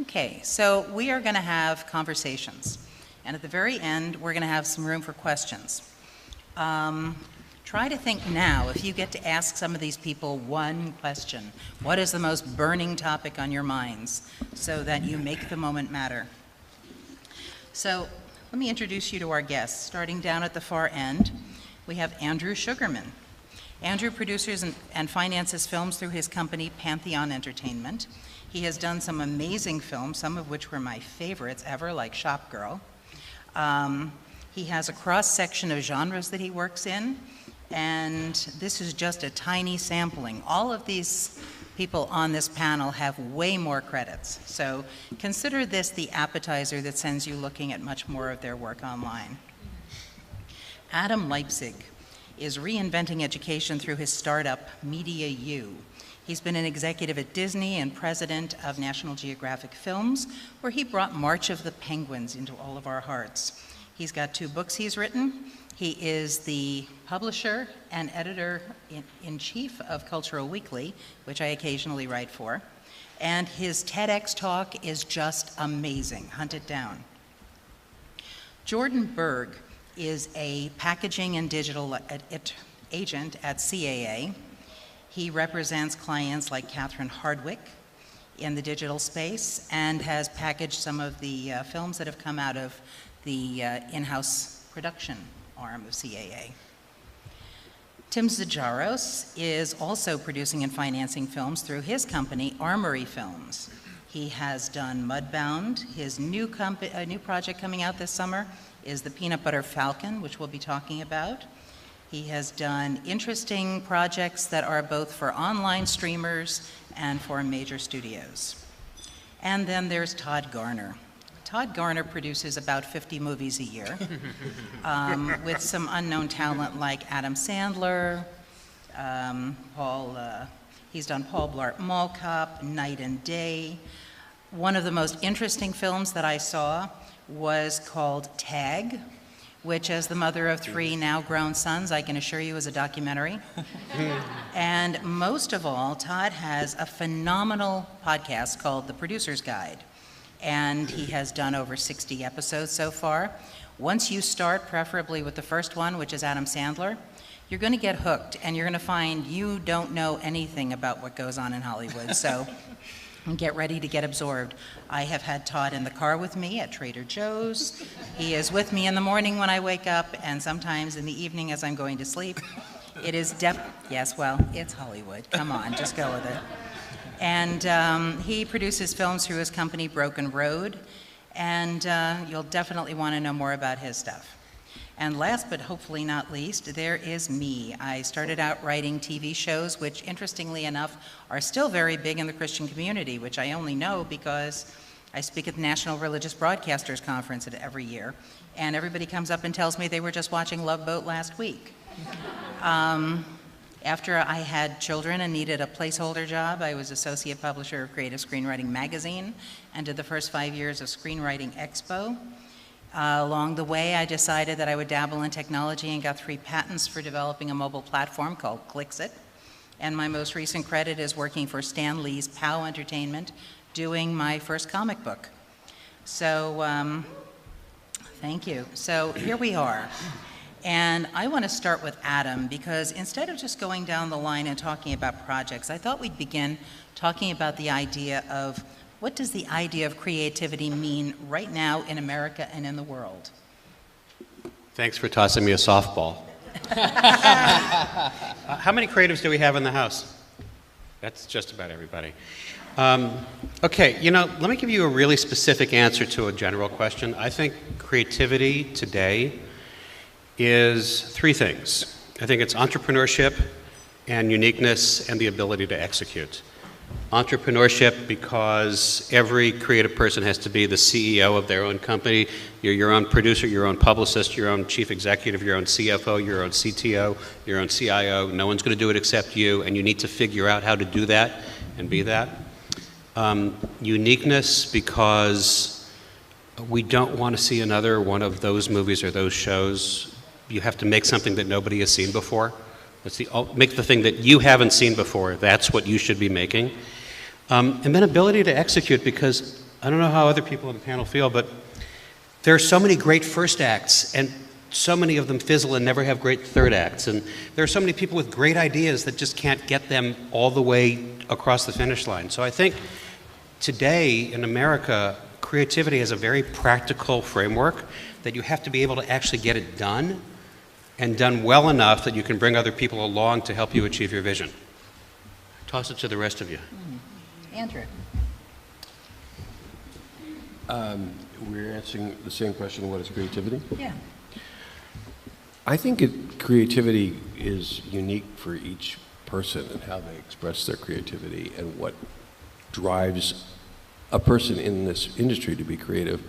Okay, so we are going to have conversations. And at the very end, we're going to have some room for questions. Try to think now, if you get to ask some of these people one question, what is the most burning topic on your minds, so that you make the moment matter? So let me introduce you to our guests. Starting down at the far end, we have Andrew Sugarman. Andrew produces and finances films through his company, Pantheon Entertainment. He has done some amazing films, some of which were my favorites ever, like Shop Girl. He has a cross-section of genres that he works in, and this is just a tiny sampling. All of these people on this panel have way more credits, so consider this the appetizer that sends you looking at much more of their work online. Adam Leipzig is reinventing education through his startup, Media U. He's been an executive at Disney and president of National Geographic Films, where he brought March of the Penguins into all of our hearts. He's got 2 books he's written. He is the publisher and editor-in-chief of Cultural Weekly, which I occasionally write for. And his TEDx talk is just amazing. Hunt it down. Jordan Berg is a packaging and digital agent at CAA. He represents clients like Catherine Hardwick in the digital space and has packaged some of the films that have come out of the in-house production arm of CAA. Tim Zajaros is also producing and financing films through his company, Armory Films. He has done Mudbound. His new project coming out this summer is The Peanut Butter Falcon, which we'll be talking about. He has done interesting projects that are both for online streamers and for major studios. And then there's Todd Garner. Todd Garner produces about 50 movies a year with some unknown talent like Adam Sandler, he's done Paul Blart Mall Cop, Night and Day. One of the most interesting films that I saw was called Tag, which, as the mother of 3 now grown sons, I can assure you is a documentary. And most of all, Todd has a phenomenal podcast called The Producer's Guide. And he has done over 60 episodes so far. Once you start, preferably with the first one, which is Adam Sandler, you're going to get hooked, and you're going to find you don't know anything about what goes on in Hollywood. So get ready to get absorbed. I have had Todd in the car with me at Trader Joe's. He is with me in the morning when I wake up, and sometimes in the evening as I'm going to sleep. It is yes, well, it's Hollywood. Come on, just go with it. And he produces films through his company, Broken Road, and you'll definitely want to know more about his stuff. And last but hopefully not least, there is me. I started out writing TV shows, which interestingly enough are still very big in the Christian community, which I only know because I speak at the National Religious Broadcasters Conference every year, and everybody comes up and tells me they were just watching Love Boat last week. After I had children and needed a placeholder job, I was associate publisher of Creative Screenwriting Magazine and did the first 5 years of Screenwriting Expo. Along the way, I decided that I would dabble in technology and got 3 patents for developing a mobile platform called Clixit. And my most recent credit is working for Stan Lee's POW Entertainment, doing my first comic book. So, thank you. So here we are. And I want to start with Adam, because instead of just going down the line and talking about projects, I thought we'd begin talking about the idea of what does the idea of creativity mean right now in America and in the world? Thanks for tossing me a softball. How many creatives do we have in the house? That's just about everybody. Okay, let me give you a really specific answer to a general question. I think creativity today is 3 things. I think it's entrepreneurship and uniqueness and the ability to execute. Entrepreneurship, because every creative person has to be the CEO of their own company. You're your own producer, your own publicist, your own chief executive, your own CFO, your own CTO, your own CIO. No one's going to do it except you, and you need to figure out how to do that and be that. Uniqueness, because we don't want to see another one of those movies or those shows. You have to make something that nobody has seen before. Make the thing that you haven't seen before. That's what you should be making. And then ability to execute, because I don't know how other people on the panel feel, but there are so many great first acts, and so many of them fizzle and never have great third acts. And there are so many people with great ideas that just can't get them all the way across the finish line. So I think today in America, creativity has a very practical framework that you have to be able to actually get it done, and done well enough that you can bring other people along to help you achieve your vision. Toss it to the rest of you. Andrew. We're answering the same question, what is creativity? Yeah. I think creativity is unique for each person and how they express their creativity and what drives a person in this industry to be creative.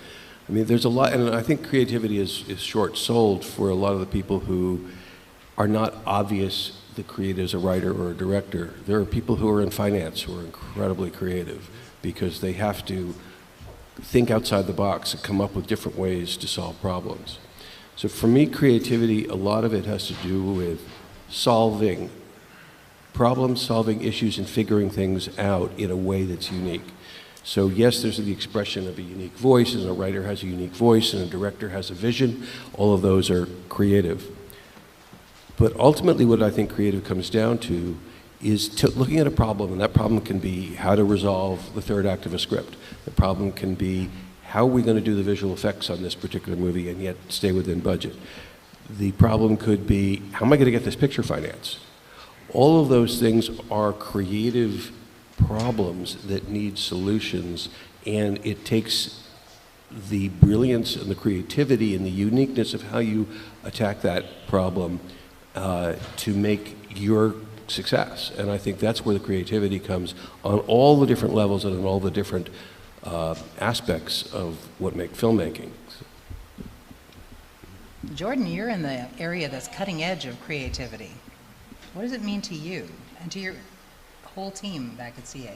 I mean, there's a lot, and I think creativity is short-sold for a lot of the people who are not obvious the creative as a writer or a director. There are people who are in finance who are incredibly creative because they have to think outside the box and come up with different ways to solve problems. So for me, creativity, a lot of it has to do with solving problems, solving issues, and figuring things out in a way that's unique. So yes, there's the expression of a unique voice, and a writer has a unique voice, and a director has a vision. All of those are creative. But ultimately what I think creative comes down to is looking at a problem, and that problem can be how to resolve the third act of a script. The problem can be how are we going to do the visual effects on this particular movie and yet stay within budget. The problem could be how am I going to get this picture financed? All of those things are creative problems that need solutions, and it takes the brilliance and the creativity and the uniqueness of how you attack that problem to make your success. And I think that's where the creativity comes on all the different levels and on all the different aspects of what make filmmaking. Jordan, you're in the area that's cutting edge of creativity. What does it mean to you and to your whole team back at CAA?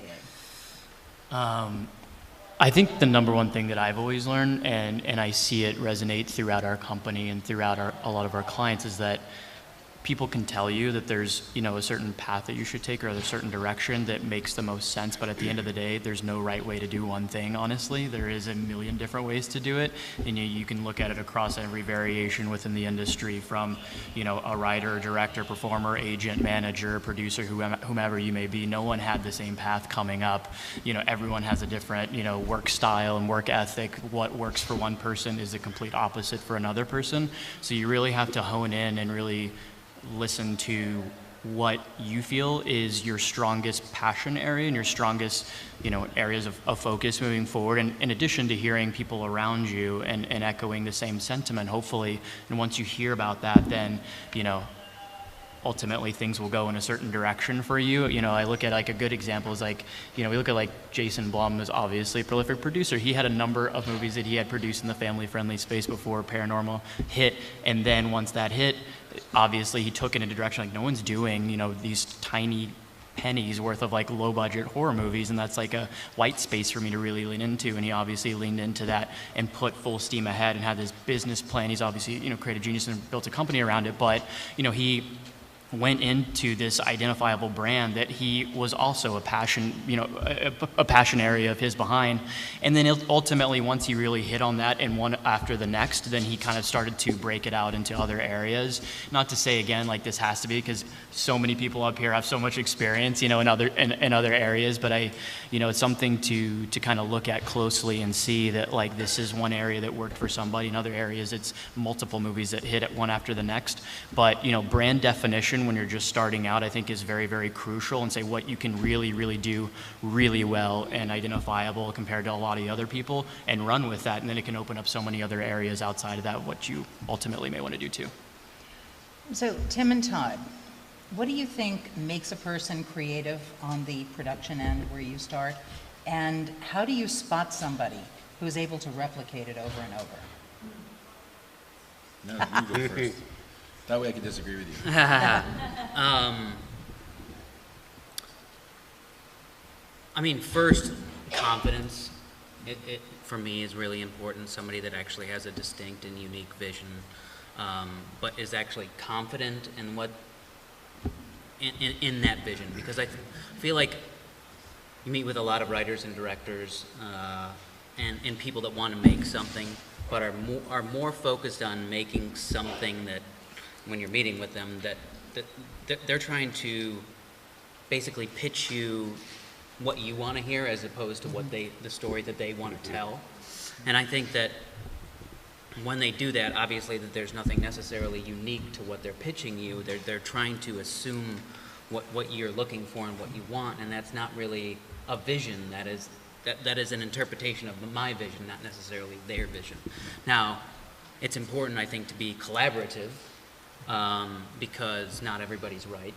I think the number one thing that I've always learned, and I see it resonate throughout our company and throughout a lot of our clients, is that people can tell you that there's, you know, a certain path that you should take or a certain direction that makes the most sense, but at the end of the day, there's no right way to do one thing, honestly. There is a million different ways to do it, and you can look at it across every variation within the industry from, you know, a writer, director, performer, agent, manager, producer, whomever you may be. No one had the same path coming up. You know, everyone has a different, you know, work style and work ethic. What works for one person is the complete opposite for another person. So you really have to hone in and really listen to what you feel is your strongest passion area and your strongest, you know, areas of focus moving forward. And in addition to hearing people around you and echoing the same sentiment, hopefully, and once you hear about that, then, you know, ultimately things will go in a certain direction for you. You know, I look at like a good example is like, you know, we look at like Jason Blum is obviously a prolific producer. He had a number of movies that he had produced in the family-friendly space before Paranormal hit, and then once that hit, obviously he took it in a direction like no one's doing, you know, these tiny pennies worth of like low budget horror movies, and that's like a white space for me to really lean into, and he obviously leaned into that and put full steam ahead and had this business plan. He's obviously, you know, creative genius and built a company around it, but, you know, he went into this identifiable brand that he was also a passion, you know, a passion area of his behind. And then ultimately, once he really hit on that and one after the next, then he kind of started to break it out into other areas. Not to say again, like this has to be, because so many people up here have so much experience, you know, in other areas, but you know, it's something to kind of look at closely and see that like this is one area that worked for somebody. In other areas, it's multiple movies that hit it one after the next. But, you know, brand definition when you're just starting out, I think is very, very crucial, and say what you can really, really do really well and identifiable compared to a lot of the other people, and run with that, and then it can open up so many other areas outside of that, what you ultimately may want to do too. So, Tim and Todd, what do you think makes a person creative on the production end where you start, and how do you spot somebody who is able to replicate it over and over? No, you go first. That way I can disagree with you. I mean, first, confidence. It for me is really important. Somebody that actually has a distinct and unique vision, but is actually confident in what in that vision. Because I feel like you meet with a lot of writers and directors, and people that want to make something, but are more focused on making something that, when you're meeting with them, that they're trying to basically pitch you what you want to hear as opposed to what the story that they want to tell. And I think that when they do that, obviously that there's nothing necessarily unique to what they're pitching you. They're trying to assume what you're looking for and what you want, and that's not really a vision. That is an interpretation of my vision, not necessarily their vision. Now, it's important, I think, to be collaborative, because not everybody's right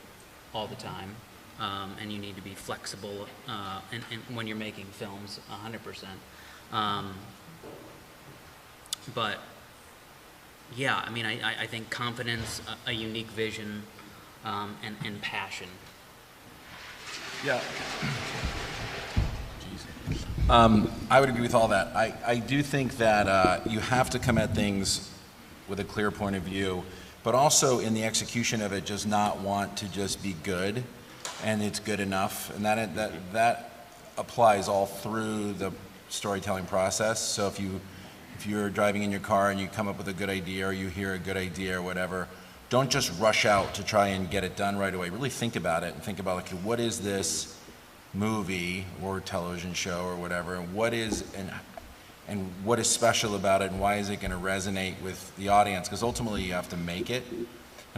all the time, and you need to be flexible and when you're making films 100%. But yeah, I mean, I think confidence, a unique vision, and passion. Yeah. I would agree with all that. I do think that you have to come at things with a clear point of view, but also in the execution of it, just not want to just be good, and it's good enough, and that applies all through the storytelling process. So if you're driving in your car and you come up with a good idea, or you hear a good idea or whatever, don't just rush out to try and get it done right away. Really think about it and think about, okay, what is this movie or television show or whatever, and what is special about it, and why is it going to resonate with the audience? Because ultimately you have to make it. And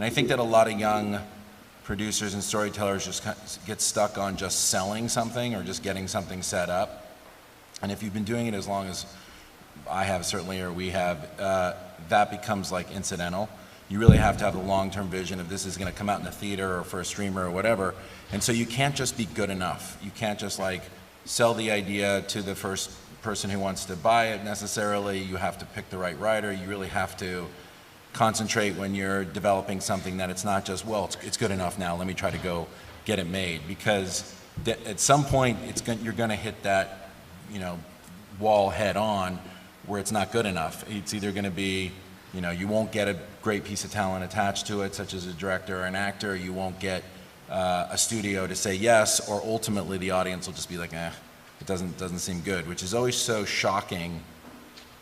I think that a lot of young producers and storytellers just get stuck on just selling something or just getting something set up. And if you've been doing it as long as I have, certainly, or we have, that becomes like incidental. You really have to have the long-term vision of this is going to come out in the theater or for a streamer or whatever. And so you can't just be good enough. You can't just like sell the idea to the first person who wants to buy it necessarily. You have to pick the right writer. You really have to concentrate when you're developing something that it's not just, well, it's good enough now, let me try to go get it made. Because at some point you're going to hit that, wall head on, where it's not good enough. It's either going to be, you won't get a great piece of talent attached to it, such as a director or an actor. You won't get a studio to say yes, or ultimately the audience will just be like, it doesn't seem good, which is always so shocking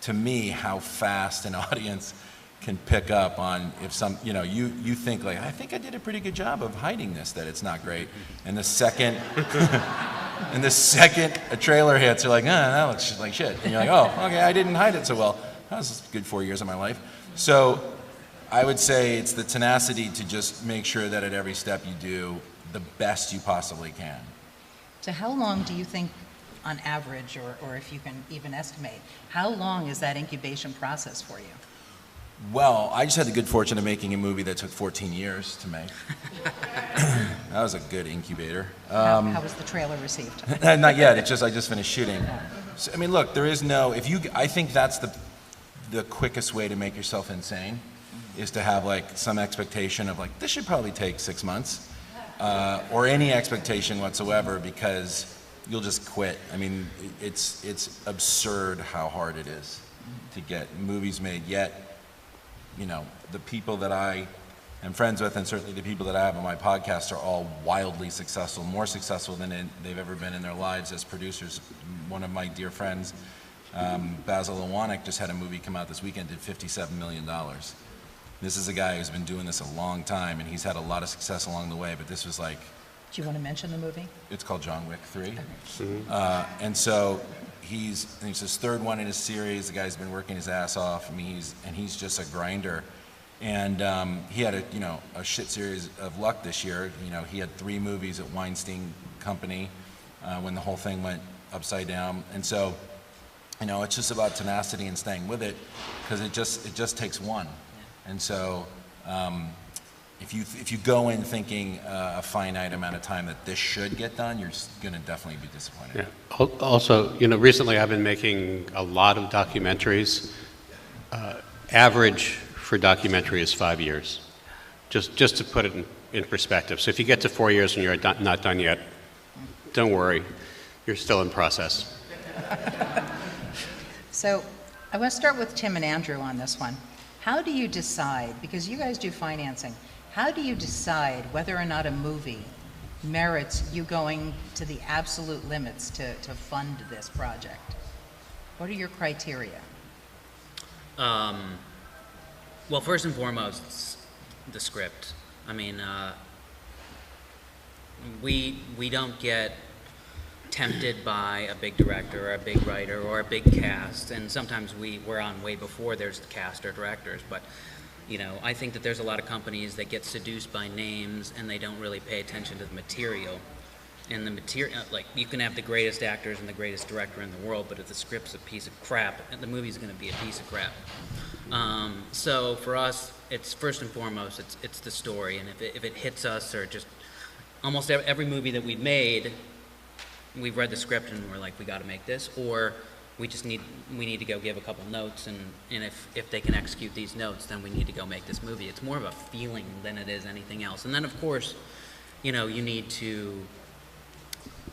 to me, how fast an audience can pick up on if some, you think like, I think I did a pretty good job of hiding this, that it's not great. And the second, a trailer hits, you're like, that looks like shit. And you're like, oh, okay, I didn't hide it so well. That was a good 4 years of my life. So I would say it's the tenacity to just make sure that at every step you do the best you possibly can. So how long do you think, on average, or if you can even estimate, how long is that incubation process for you? Well, I just had the good fortune of making a movie that took 14 years to make. That was a good incubator. How was the trailer received? Not yet. I just finished shooting. So, I mean, look, there is no. I think that's the quickest way to make yourself insane, is to have like some expectation of like, this should probably take 6 months, or any expectation whatsoever, because you'll just quit. I mean, it's absurd how hard it is to get movies made. Yet, the people that I am friends with, and certainly the people that I have on my podcast, are all wildly successful, more successful than they've ever been in their lives as producers. One of my dear friends, Basil Iwanek, just had a movie come out this weekend, did $57 million. This is a guy who's been doing this a long time, and he's had a lot of success along the way, but this was like... Do you want to mention the movie? It's called John Wick 3. Okay. Mm-hmm. And so he's his third one in his series. The guy's been working his ass off. I mean, he's just a grinder. And he had a shit series of luck this year. He had 3 movies at Weinstein Company when the whole thing went upside down. And so, it's just about tenacity and staying with it, because it just takes one. And so, if you go in thinking a finite amount of time that this should get done, you're going to definitely be disappointed. Yeah. Also, recently I've been making a lot of documentaries. Average for documentary is 5 years, just to put it in perspective. So if you get to 4 years and you're not done yet, don't worry, you're still in process. So I want to start with Tim and Andrew on this one. How do you decide, because you guys do financing, how do you decide whether or not a movie merits you going to the absolute limits to fund this project? What are your criteria? Well, first and foremost, it's the script. I mean, we don't get tempted by a big director or a big writer or a big cast, and sometimes we're on way before there's the cast or directors, but you know, I think that there's a lot of companies that get seduced by names and they don't really pay attention to the material. And the material, like, you can have the greatest actors and the greatest director in the world, but if the script's a piece of crap, the movie's going to be a piece of crap. So for us, it's first and foremost, it's the story, and if it hits us, or just almost every movie that we've made, we've read the script and we're like, we got to make this, or we need to go give a couple notes, and if they can execute these notes, then we need to go make this movie. It's more of a feeling than it is anything else. And then of course, you know, you need to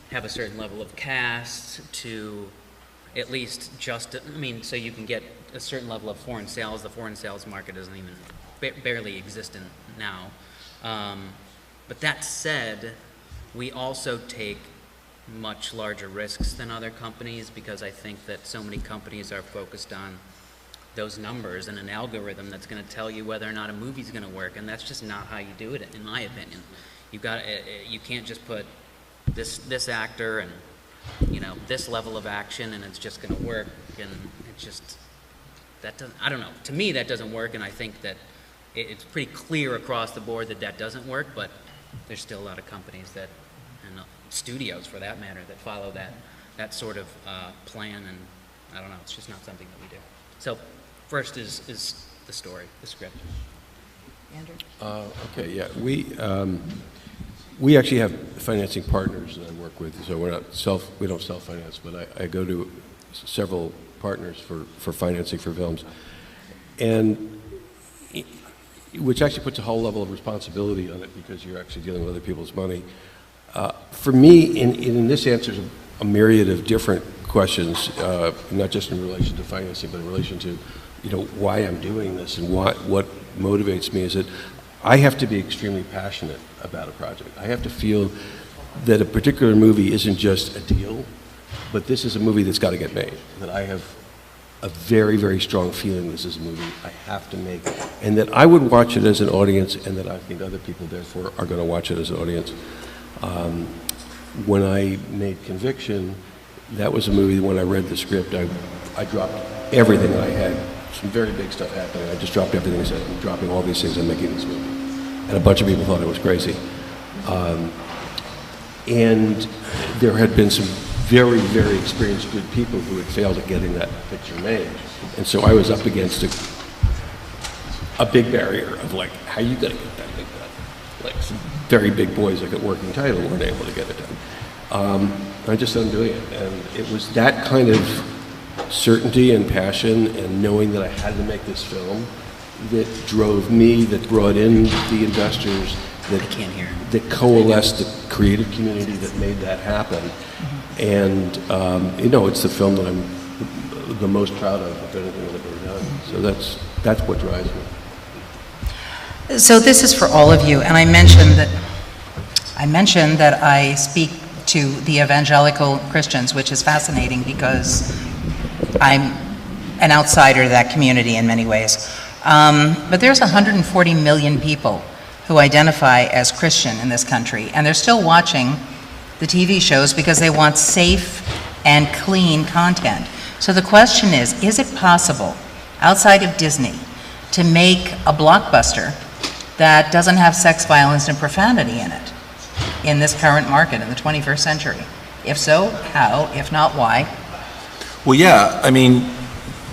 have a certain level of cast to at least so you can get a certain level of foreign sales. The foreign sales market doesn't even barely existent now. But that said, we also take much larger risks than other companies, because I think that so many companies are focused on those numbers and an algorithm that's going to tell you whether or not a movie's going to work, and that's just not how you do it, in my opinion. You can't just put this actor and, you know, this level of action and it's just going to work, and it's just, that doesn't, I don't know, to me that doesn't work, and I think that it's pretty clear across the board that doesn't work, but there's still a lot of companies that, and studios for that matter, that follow that sort of plan, and I don't know, it's just not something that we do. So first is the story, the script. Andrew? Okay, yeah, we actually have financing partners that I work with, so we don't self-finance, but I go to several partners for financing for films, and which actually puts a whole level of responsibility on it, because you're actually dealing with other people's money. For me, in this answer, a myriad of different questions, not just in relation to financing, but in relation to, you know, why I'm doing this and what motivates me, is that I have to be extremely passionate about a project. I have to feel that a particular movie isn't just a deal, but this is a movie that's got to get made. That I have a very, very strong feeling this is a movie I have to make, and that I would watch it as an audience, and that I think other people, therefore, are going to watch it as an audience. When I made Conviction, that was a movie, when I read the script, I dropped everything I had. Some very big stuff happening. I just dropped everything and said, I'm dropping all these things, I'm making this movie. And a bunch of people thought it was crazy. And there had been some very, very experienced good people who had failed at getting that picture made. And so I was up against a big barrier of, like, how are you going to get that thing done? Like, some very big boys like at Working Title weren't able to get it done. I just started doing it. And it was that kind of certainty and passion and knowing that I had to make this film that drove me, that brought in the investors, that coalesced the creative community that made that happen. And, you know, it's the film that I'm the most proud of anything I've ever done. So that's what drives me. So this is for all of you, and I mentioned that I speak to the evangelical Christians, which is fascinating because I'm an outsider to that community in many ways. But there's 140 million people who identify as Christian in this country, and they're still watching the TV shows because they want safe and clean content. So the question is it possible, outside of Disney, to make a blockbuster that doesn't have sex, violence, and profanity in it in this current market in the 21st century? If so, how? If not, why? Well, yeah, I mean,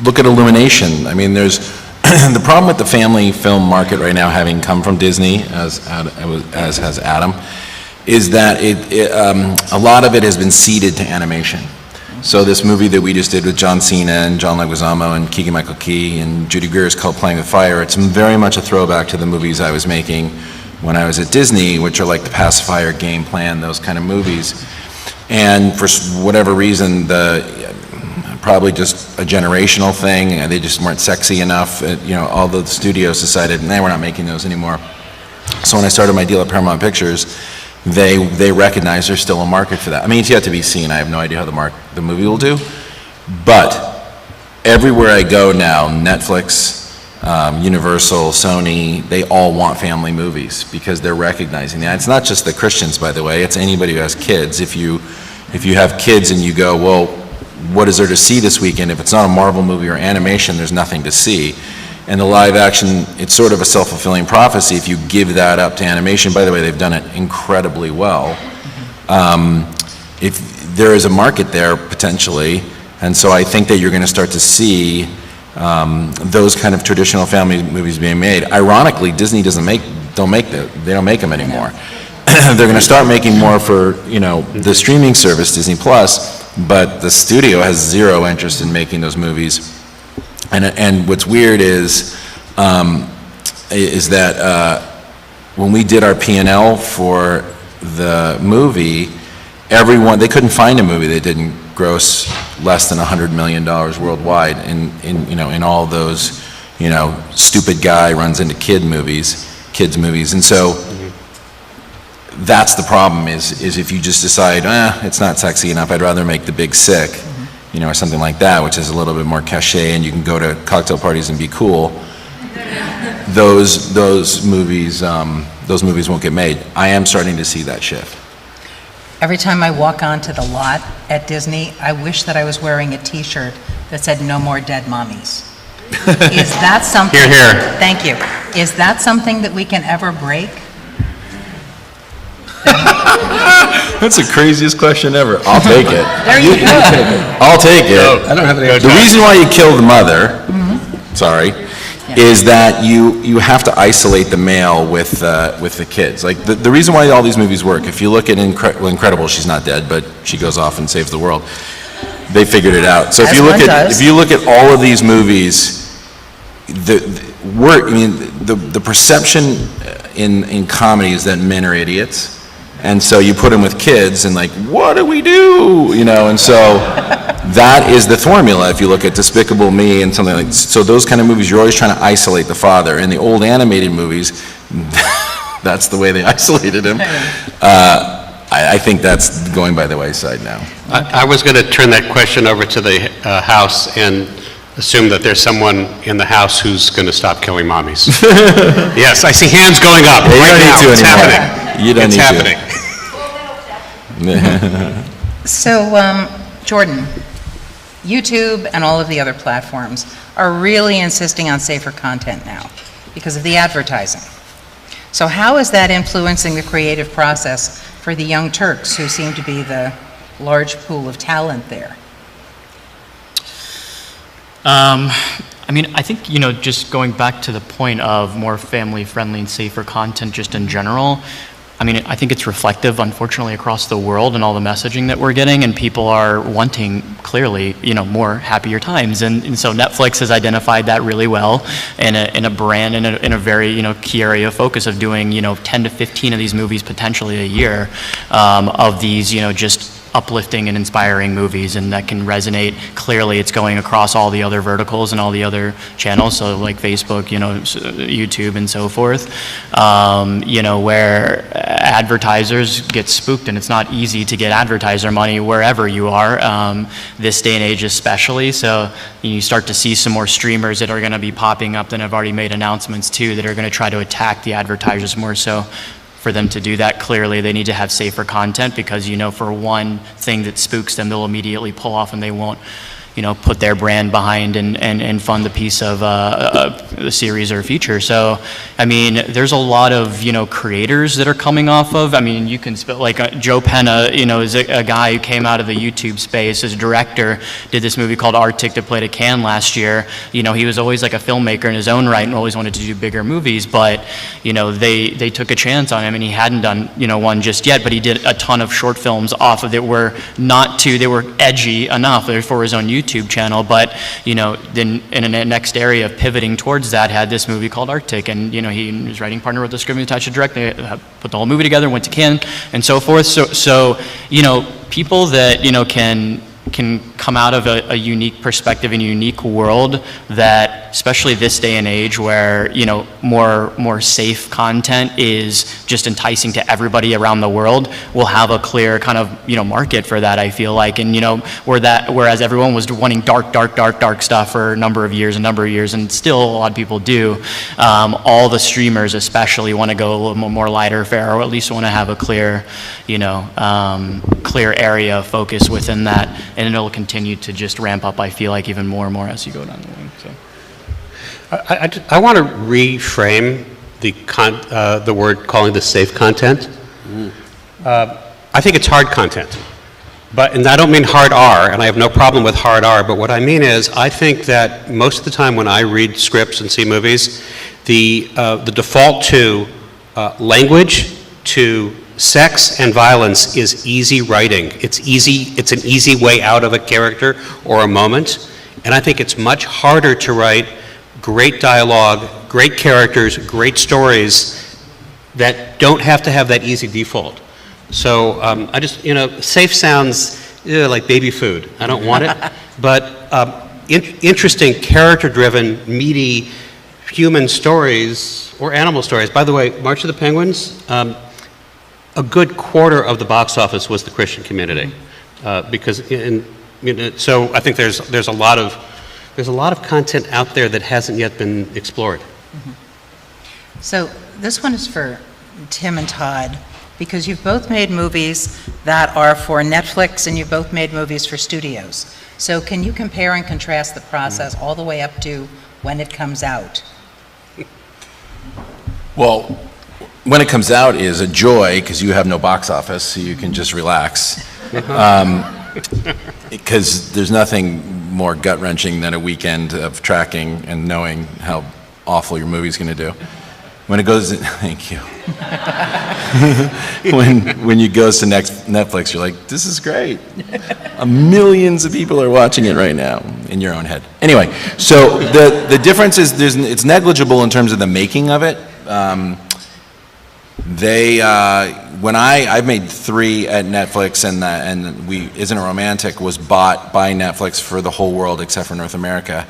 look at Illumination. I mean, there's the problem with the family film market right now, having come from Disney, as has Adam, is that a lot of it has been ceded to animation. So this movie that we just did with John Cena and John Leguizamo and Keegan-Michael Key and Judy Greer's called Playing with Fire, it's very much a throwback to the movies I was making when I was at Disney, which are like The Pacifier, Game Plan, those kind of movies. And for whatever reason, probably just a generational thing, they just weren't sexy enough. You know, all the studios decided, nah, we're not making those anymore. So when I started my deal at Paramount Pictures, they recognize there's still a market for that. I mean, it's yet to be seen. I have no idea how the movie will do. But everywhere I go now, Netflix, Universal, Sony, they all want family movies because they're recognizing that. It's not just the Christians, by the way, it's anybody who has kids. If you have kids and you go, well, what is there to see this weekend? If it's not a Marvel movie or animation, there's nothing to see. And the live action, it's sort of a self-fulfilling prophecy if you give that up to animation. By the way, they've done it incredibly well. If there is a market there, potentially, and so I think that you're going to start to see those kind of traditional family movies being made. Ironically, Disney they don't make them anymore. They're going to start making more for, the streaming service, Disney Plus, but the studio has zero interest in making those movies. And what's weird is that when we did our P&L for the movie, they couldn't find a movie that didn't gross less than $100 million worldwide in all those, stupid guy runs into kids movies. And so that's the problem is if you just decide, it's not sexy enough, I'd rather make The Big Sick, or something like that, which is a little bit more cachet and you can go to cocktail parties and be cool. Those movies won't get made. I am starting to see that shift. Every time I walk onto the lot at Disney, I wish that I was wearing a T-shirt that said "No more dead mommies." Is that something? Hear, hear. Thank you. Is that something that we can ever break? That's the craziest question ever. I'll take it. There you go. I'll take it. I don't have any The reason why you kill the mother, is that you have to isolate the male with the kids. Like the reason why all these movies work, if you look at Incredible, she's not dead, but she goes off and saves the world. They figured it out. So if you look at all of these movies, the perception in comedy is that men are idiots. And so you put them with kids and like, what do we do? And so that is the formula if you look at Despicable Me and something like, so those kind of movies, you're always trying to isolate the father. In the old animated movies, that's the way they isolated him. I think that's going by the wayside now. I was going to turn that question over to the House and assume that there's someone in the House who's going to stop killing mommies. Yes, I see hands going up right now. It's happening. You don't need happening. So, Jordan, YouTube and all of the other platforms are really insisting on safer content now because of the advertising. So how is that influencing the creative process for the young Turks who seem to be the large pool of talent there? I think, just going back to the point of more family-friendly and safer content just in general, I think it's reflective, unfortunately, across the world and all the messaging that we're getting, and people are wanting, clearly, more happier times. And so Netflix has identified that really well in a brand, in a very, key area of focus of doing, 10 to 15 of these movies potentially a year, of these, just uplifting and inspiring movies, and that can resonate. Clearly it's going across all the other verticals and all the other channels, so like Facebook, YouTube and so forth, where advertisers get spooked, and it's not easy to get advertiser money wherever you are, this day and age especially. So you start to see some more streamers that are going to be popping up that have already made announcements too, that are going to try to attack the advertisers more. So for them to do that, clearly they need to have safer content, because for one thing that spooks them, they'll immediately pull off and they won't put their brand behind and fund the piece of a series or a feature. So, there's a lot of, creators that are coming off of, you can spell, like Joe Penna, is a guy who came out of the YouTube space as a director, did this movie called Arctic that played at Cannes last year. He was always like a filmmaker in his own right and always wanted to do bigger movies, but, they took a chance on him, and he hadn't done, one just yet, but he did a ton of short films off of it they were edgy enough for his own YouTube channel, but then in the next area of pivoting towards that, had this movie called Arctic, and he and his writing partner wrote the script and attached to direct. They put the whole movie together, went to Cannes, and so forth. So people that can come out of a unique perspective and a unique world that especially this day and age where, you know, more safe content is just enticing to everybody around the world, we'll have a clear kind of, you know, market for that, I feel like. And, you know, whereas everyone was wanting dark stuff for a number of years, and still a lot of people do, all the streamers especially want to go a little more lighter fare, or at least want to have a clear, you know, clear area of focus within that, and it'll continue to just ramp up, I feel like, even more and more as you go down the line. So. I want to reframe the word calling this safe content. I think it's hard content, and I don't mean hard R, and I have no problem with hard R, but what I mean is I think that most of the time when I read scripts and see movies, the default to language, to sex and violence is easy writing. It's an easy way out of a character or a moment, and I think it's much harder to write great dialogue, great characters, great stories that don't have to have that easy default. So I just, you know, safe sounds like baby food. I don't want it, but interesting, character-driven, meaty human stories or animal stories. By the way, March of the Penguins, a good quarter of the box office was the Christian community, because so I think there's a lot of content out there that hasn't yet been explored. So this one is for Tim and Todd, because you've both made movies that are for Netflix and you've both made movies for studios. So can you compare and contrast the process all the way up to when it comes out? Well, when it comes out is a joy because you have no box office, so you can just relax. Because there's nothing more gut-wrenching than a weekend of tracking and knowing how awful your movie's going to do. When it goes, thank you. when it goes to Netflix, you're like, this is great. Millions of people are watching it right now in your own head. Anyway, so the difference is it's negligible in terms of the making of it. I've made 3 at Netflix, and Isn't It Romantic was bought by Netflix for the whole world except for North America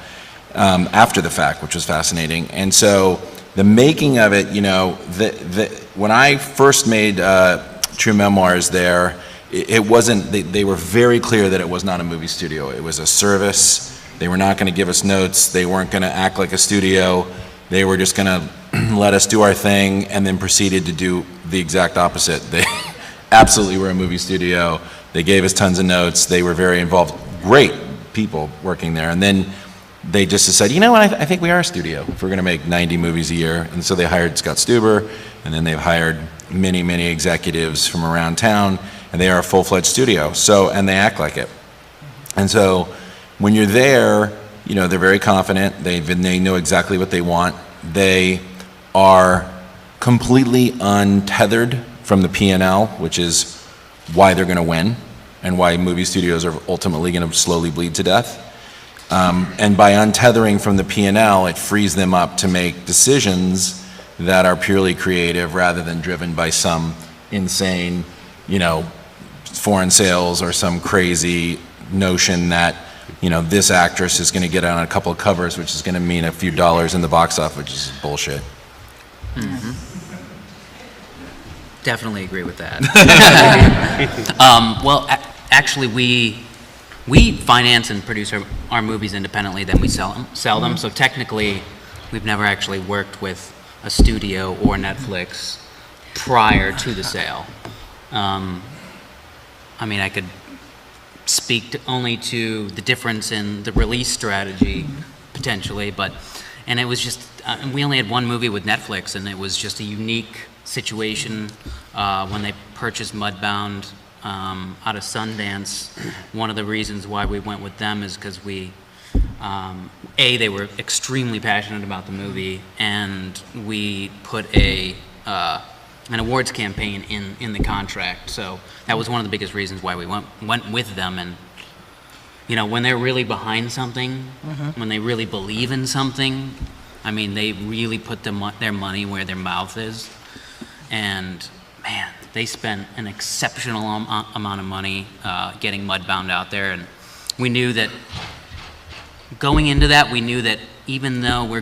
after the fact, which was fascinating. And so the making of it, you know, when I first made True Memoirs there, it wasn't, they were very clear that it was not a movie studio. It was a service. They were not going to give us notes. They weren't going to act like a studio. They were just going to let us do our thing, and then proceeded to do the exact opposite. They absolutely were a movie studio. They gave us tons of notes. They were very involved. Great people working there. And then they just decided, you know what, I think we are a studio if we're going to make 90 movies a year. And so they hired Scott Stuber, and then they've hired many, many executives from around town, and they are a full-fledged studio. So, and they act like it. And so when you're there, you know, they're very confident. They know exactly what they want. They are completely untethered from the P&L, which is why they're going to win and why movie studios are ultimately going to slowly bleed to death. And by untethering from the P&L, it frees them up to make decisions that are purely creative rather than driven by some insane, you know, foreign sales or some crazy notion that, you know, this actress is going to get on a couple of covers, which is going to mean a few dollars in the box office, which is bullshit. Mm-hmm. Definitely agree with that. Actually, we finance and produce our movies independently, then we sell them. So technically, we've never actually worked with a studio or Netflix prior to the sale. I mean, I could speak only to the difference in the release strategy, potentially, and it was just, we only had one movie with Netflix, and it was just a unique situation when they purchased Mudbound out of Sundance. One of the reasons why we went with them is because they were extremely passionate about the movie, and we put an awards campaign in the contract. So that was one of the biggest reasons why we went with them. And you know, when they're really behind something, when they really believe in something, I mean, they really put their money where their mouth is. And man, they spent an exceptional amount of money getting Mudbound out there. And we knew that going into that, we knew that even though we're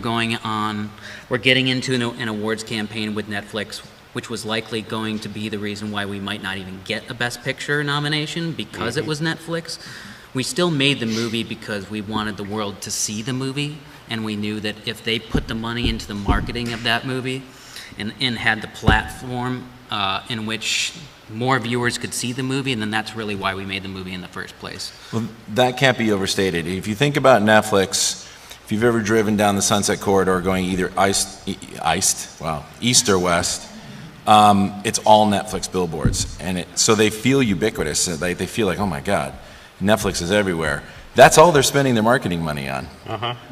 getting into an awards campaign with Netflix, which was likely going to be the reason why we might not even get a Best Picture nomination because it was Netflix, we still made the movie because we wanted the world to see the movie, and we knew that if they put the money into the marketing of that movie and had the platform in which more viewers could see the movie, and then that's really why we made the movie in the first place. Well, that can't be overstated. If you think about Netflix, if you've ever driven down the Sunset Corridor going either east or west, it's all Netflix billboards, and so they feel ubiquitous. They feel like, oh my God, Netflix is everywhere. That's all they're spending their marketing money on.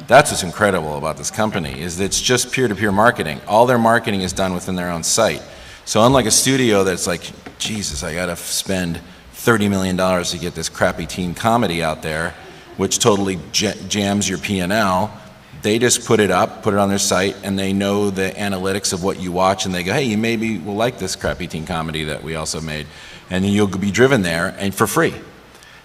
That's what's incredible about this company, is that it's just peer-to-peer marketing. All their marketing is done within their own site. So unlike a studio that's like, Jesus, I gotta spend $30 million to get this crappy teen comedy out there, which totally jams your P&L, they just put it on their site, and they know the analytics of what you watch, and they go, hey, you maybe will like this crappy teen comedy that we also made, and then you'll be driven there, and for free.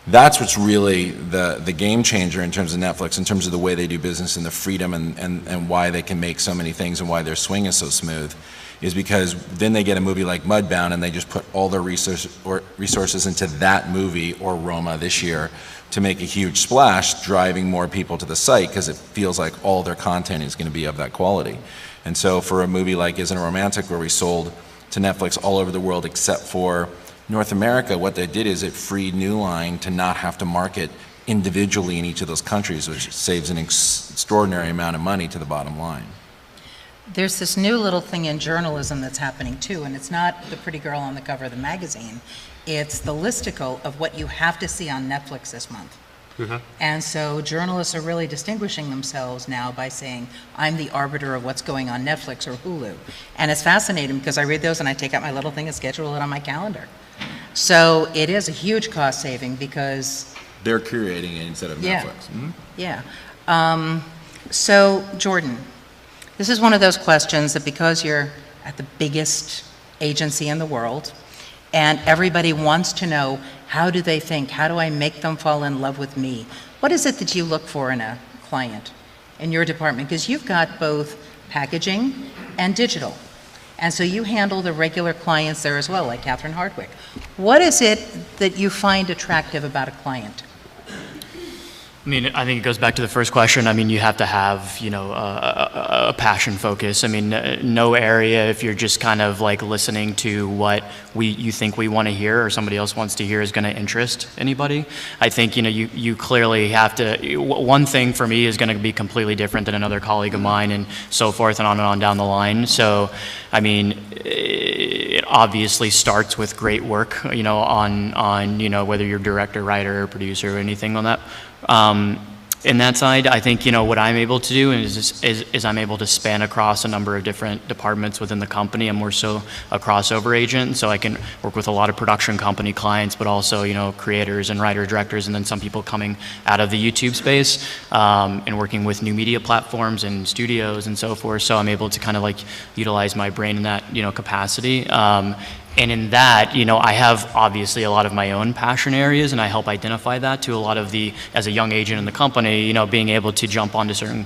That's what's really the game changer in terms of Netflix, in terms of the way they do business and the freedom and why they can make so many things and why their swing is so smooth, is because then they get a movie like Mudbound and they just put all their resources into that movie, or Roma this year, to make a huge splash, driving more people to the site because it feels like all their content is going to be of that quality. And so for a movie like Isn't It Romantic, where we sold to Netflix all over the world except for North America, what they did is it freed New Line to not have to market individually in each of those countries, which saves an extraordinary amount of money to the bottom line. There's this new little thing in journalism that's happening too, and it's not the pretty girl on the cover of the magazine. It's the listicle of what you have to see on Netflix this month. And so journalists are really distinguishing themselves now by saying, I'm the arbiter of what's going on Netflix or Hulu. And it's fascinating because I read those and I take out my little thing and schedule it on my calendar. So it is a huge cost saving because They're curating it instead of Netflix. yeah. So Jordan, this is one of those questions that because you're at the biggest agency in the world and everybody wants to know, how do they think? How do I make them fall in love with me? What is it that you look for in a client in your department? Because you've got both packaging and digital. And so you handle the regular clients there as well, like Catherine Hardwick. What is it that you find attractive about a client? I mean, I think it goes back to the first question. I mean, you have to have, a passion focus. I mean, no area, if you're just kind of like listening to what you think we want to hear or somebody else wants to hear, is going to interest anybody. I think, you clearly have to, one thing for me is going to be completely different than another colleague of mine, and so forth and on down the line. So, I mean, it obviously starts with great work, on whether you're director, writer, or producer, or anything on that. In that side, I think, what I'm able to do is I'm able to span across a number of different departments within the company. I'm more so a crossover agent, so I can work with a lot of production company clients, but also, creators and writer directors, and then some people coming out of the YouTube space, and working with new media platforms and studios and so forth. So I'm able to kind of like utilize my brain in that, capacity. And in that, I have obviously a lot of my own passion areas, and I help identify that to a lot of as a young agent in the company, being able to jump onto certain,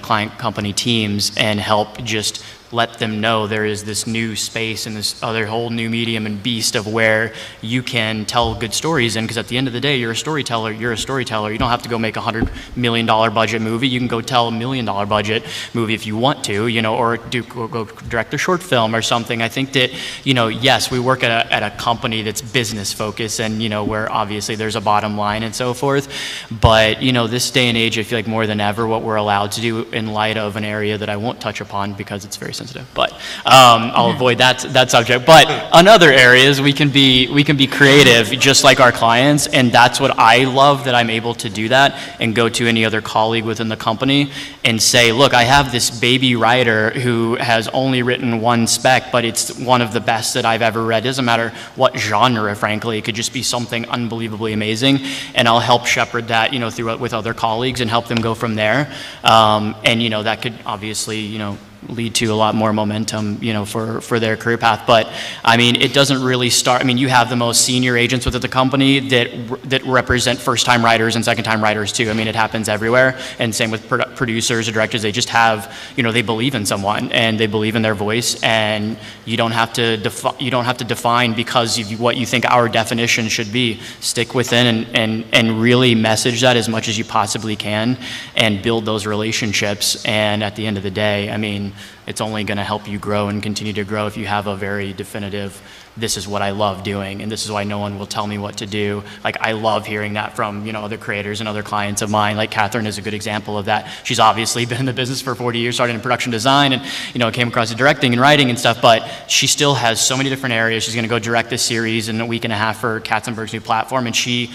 client company teams and help just let them know there is this new space and this other whole new medium and beast of where you can tell good stories. And because at the end of the day, you're a storyteller. You don't have to go make $100 million budget movie. You can go tell $1 million budget movie if you want to, or go direct a short film or something. I think that, yes, we work at a company that's business focused and, where obviously there's a bottom line and so forth. But, this day and age, I feel like more than ever, what we're allowed to do in light of an area that I won't touch upon because it's very sensitive, but I'll avoid that subject. But on other areas, we can be creative, just like our clients, and that's what I love, that I'm able to do that and go to any other colleague within the company and say, look, I have this baby writer who has only written one spec, but it's one of the best that I've ever read. It doesn't matter what genre, frankly, it could just be something unbelievably amazing, and I'll help shepherd that, through with other colleagues and help them go from there. And that could obviously, lead to a lot more momentum, for their career path. But I mean, it doesn't really start. I mean, you have the most senior agents within the company that represent first-time writers and second-time writers too. I mean, it happens everywhere. And same with producers or directors. They just have, they believe in someone and they believe in their voice, and you don't have to define because of what you think our definition should be. Stick within and really message that as much as you possibly can and build those relationships. And at the end of the day, I mean, it's only going to help you grow and continue to grow if you have a very definitive, this is what I love doing, and this is why no one will tell me what to do. Like, I love hearing that from, other creators and other clients of mine. Like, Catherine is a good example of that. She's obviously been in the business for 40 years, started in production design, and, came across the directing and writing and stuff, but she still has so many different areas. She's going to go direct this series in a week and a half for Katzenberg's new platform, and she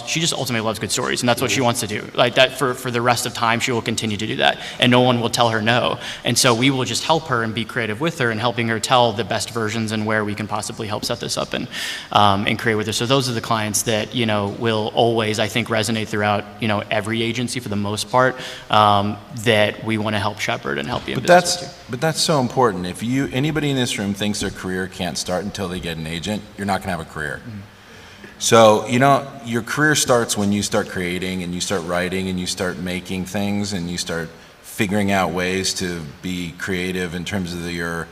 just ultimately loves good stories, and that's what she wants to do. Like, that for the rest of time, she will continue to do that, and no one will tell her no. And so we will just help her and be creative with her and helping her tell the best versions and where we can possibly help set this up and create with her. So those are the clients that will always, I think, resonate throughout every agency for the most part, that we want to help shepherd and help you. But that's so important. If anybody in this room thinks their career can't start until they get an agent, you're not going to have a career. Mm-hmm. So your career starts when you start creating and you start writing and you start making things and you start figuring out ways to be creative in terms of your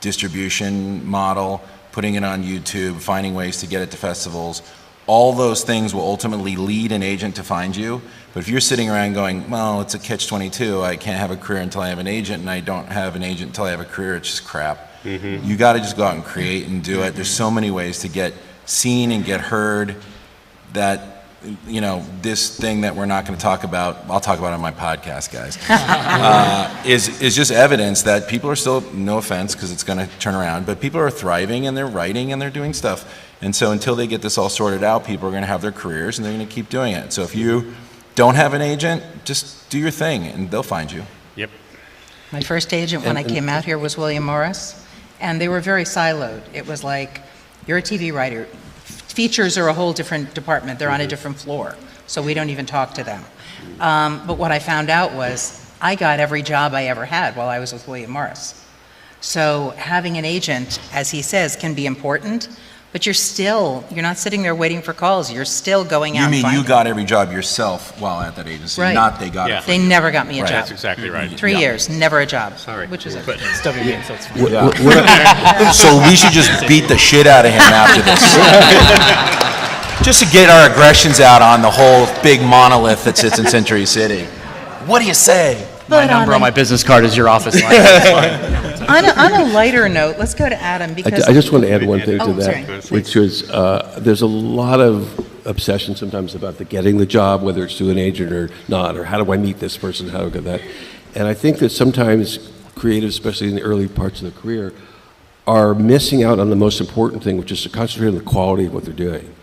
distribution model, putting it on YouTube, finding ways to get it to festivals. All those things will ultimately lead an agent to find you. But if you're sitting around going, well, it's a catch-22, I can't have a career until I have an agent, and I don't have an agent until I have a career, it's just crap. Mm-hmm. You got to just go out and create and do it. There's so many ways to get seen and get heard that, this thing that we're not going to talk about, I'll talk about on my podcast, guys, is just evidence that people are still, no offense, because it's going to turn around, but people are thriving and they're writing and they're doing stuff. And so until they get this all sorted out, people are going to have their careers and they're going to keep doing it. So if you don't have an agent, just do your thing and they'll find you. Yep. My first agent when I came out here was William Morris, and they were very siloed. It was like, you're a TV writer. Features are a whole different department. They're on a different floor, so we don't even talk to them. But what I found out was I got every job I ever had while I was with William Morris. So having an agent, as he says, can be important, but you're not sitting there waiting for calls. You're still going out and finding. You mean you got every job yourself while at that agency, right. Not they got it for They you. never got me a job. That's exactly right. 3 years, never a job. Sorry. Which is it? But it's WB, so it's fine. So we should just beat the shit out of him after this. Just to get our aggressions out on the whole big monolith that sits in Century City. What do you say? My number on my business card is your office line. On a lighter note, let's go to Adam because I just want to add one thing to Oh, that, sorry. which is there's a lot of obsession sometimes about getting the job, whether it's through an agent or not, or how do I meet this person, how do I get that. And I think that sometimes creatives, especially in the early parts of their career, are missing out on the most important thing, which is to concentrate on the quality of what they're doing.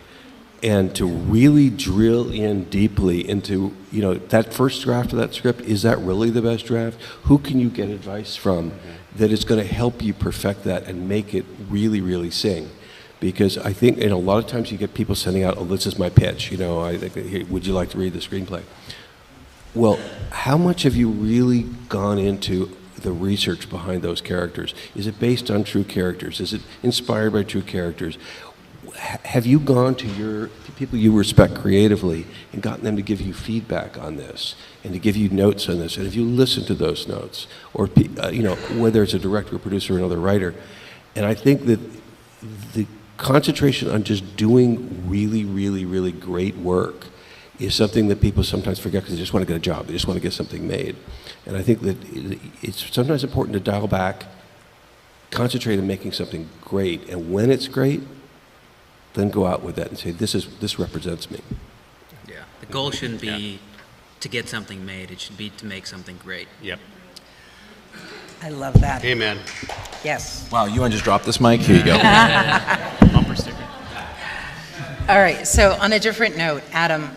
And to really drill in deeply into, that first draft of that script, is that really the best draft? Who can you get advice from that is going to help you perfect that and make it really, really sing? Because I think, a lot of times you get people sending out, oh, this is my pitch, would you like to read the screenplay? Well, how much have you really gone into the research behind those characters? Is it based on true characters? Is it inspired by true characters? Have you gone to people you respect creatively and gotten them to give you feedback on this and to give you notes on this? And if you listen to those notes, or whether it's a director, or producer, or another writer, and I think that the concentration on just doing really, really, really great work is something that people sometimes forget because they just want to get a job, they just want to get something made. And I think that it's sometimes important to dial back, concentrate on making something great, and when it's great, then go out with that and say, this represents me. Yeah. The goal shouldn't be to get something made. It should be to make something great. Yep. I love that. Amen. Yes. Wow, you want to just drop this mic? Here you go. Bumper sticker. All right, so on a different note, Adam,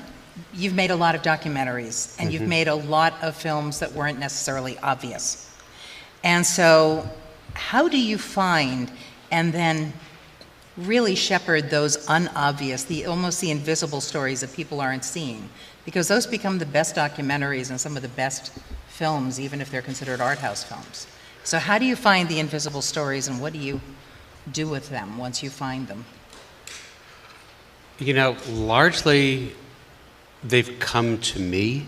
you've made a lot of documentaries, and you've made a lot of films that weren't necessarily obvious. And so how do you find and then really shepherd those unobvious, almost the invisible stories that people aren't seeing? Because those become the best documentaries and some of the best films, even if they're considered art house films. So how do you find the invisible stories, and what do you do with them once you find them? You know, largely they've come to me.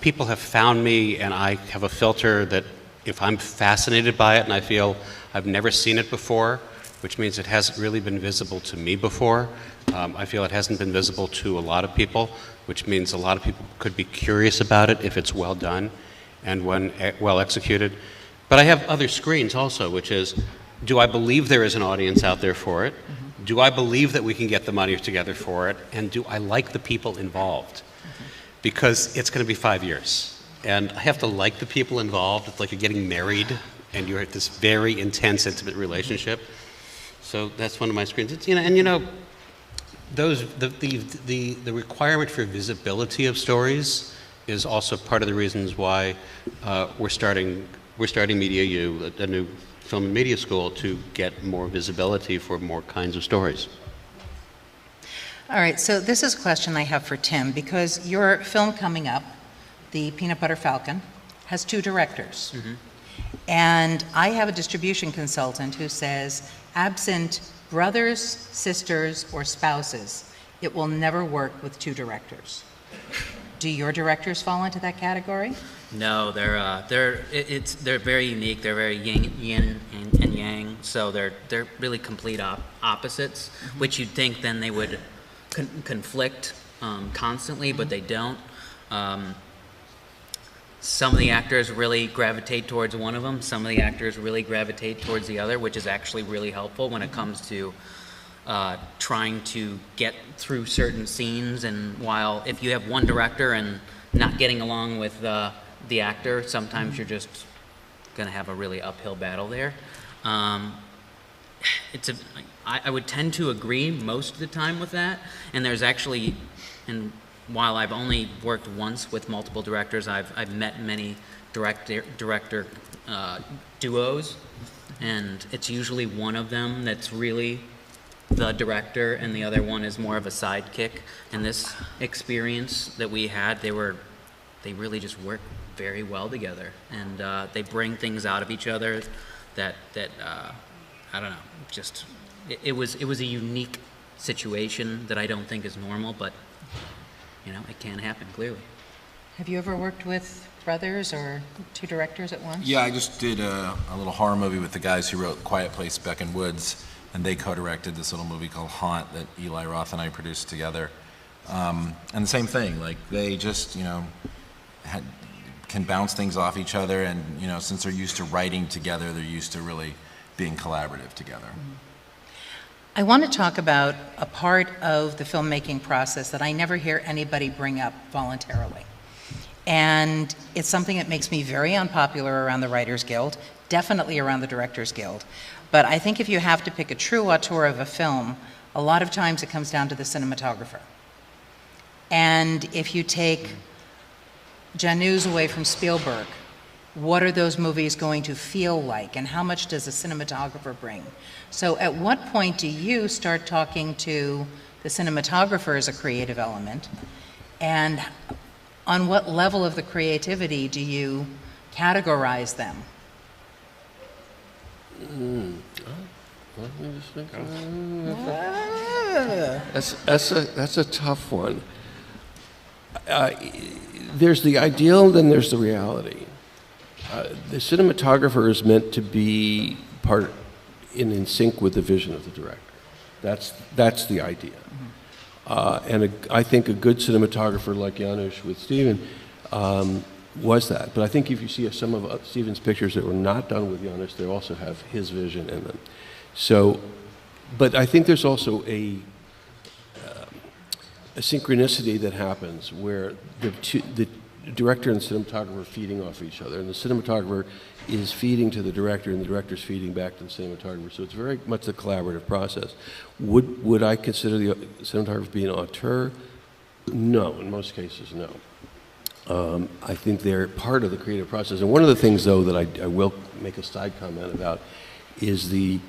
People have found me, and I have a filter that if I'm fascinated by it and I feel I've never seen it before, which means it hasn't really been visible to me before, I feel it hasn't been visible to a lot of people, which means a lot of people could be curious about it if it's well done and when well executed. But I have other screens also, which is, do I believe there is an audience out there for it? Mm-hmm. Do I believe that we can get the money together for it? And do I like the people involved? Mm-hmm. Because it's going to be 5 years. And I have to like the people involved. It's like you're getting married and you're at this very intense, intimate relationship. So that's one of my screens. It's, the requirement for visibility of stories is also part of the reasons why we're starting Media U, a new film and media school, to get more visibility for more kinds of stories. All right, so this is a question I have for Tim, because your film coming up, The Peanut Butter Falcon, has 2 directors. Mm-hmm. And I have a distribution consultant who says, absent brothers, sisters, or spouses, it will never work with 2 directors. Do your directors fall into that category? No, they're very unique. They're very yin and yang. So they're really complete opposites, mm-hmm. which you'd think then they would conflict constantly, but they don't. Some of the actors really gravitate towards one of them. Some of the actors really gravitate towards the other, which is actually really helpful when it comes to trying to get through certain scenes. And while if you have one director and not getting along with the actor, sometimes you're just going to have a really uphill battle there. I would tend to agree most of the time with that. And there's actually, and while I've only worked once with multiple directors, I've met many director duos, and it's usually one of them that's really the director and the other one is more of a sidekick. And this experience that we had, they really just work very well together, and they bring things out of each other that I don't know, just it was a unique situation that I don't think is normal, but it can happen, clearly. Have you ever worked with brothers or 2 directors at once? Yeah, I just did a little horror movie with the guys who wrote Quiet Place, Beck and Woods, and they co-directed this little movie called Haunt that Eli Roth and I produced together. And the same thing, like they just, can bounce things off each other, and since they're used to writing together, they're used to really being collaborative together. Mm-hmm. I want to talk about a part of the filmmaking process that I never hear anybody bring up voluntarily. And it's something that makes me very unpopular around the Writers Guild, definitely around the Directors Guild. But I think if you have to pick a true auteur of a film, a lot of times it comes down to the cinematographer. And if you take Janus away from Spielberg, what are those movies going to feel like, and how much does a cinematographer bring? So at what point do you start talking to the cinematographer as a creative element, and on what level of the creativity do you categorize them? That's a tough one. There's the ideal, then there's the reality. The cinematographer is meant to be part in sync with the vision of the director. That's the idea. And I think a good cinematographer like Janusz with Steven was that. But I think if you see some of Steven's pictures that were not done with Janusz, they also have his vision in them. So, but I think there's also a synchronicity that happens where the director and the cinematographer are feeding off each other, and the cinematographer is feeding to the director, and the director's feeding back to the cinematographer. So it's very much a collaborative process. Would I consider the cinematographer to be an auteur? No, in most cases, no. I think they're part of the creative process. And one of the things, though, that I will make a side comment about is the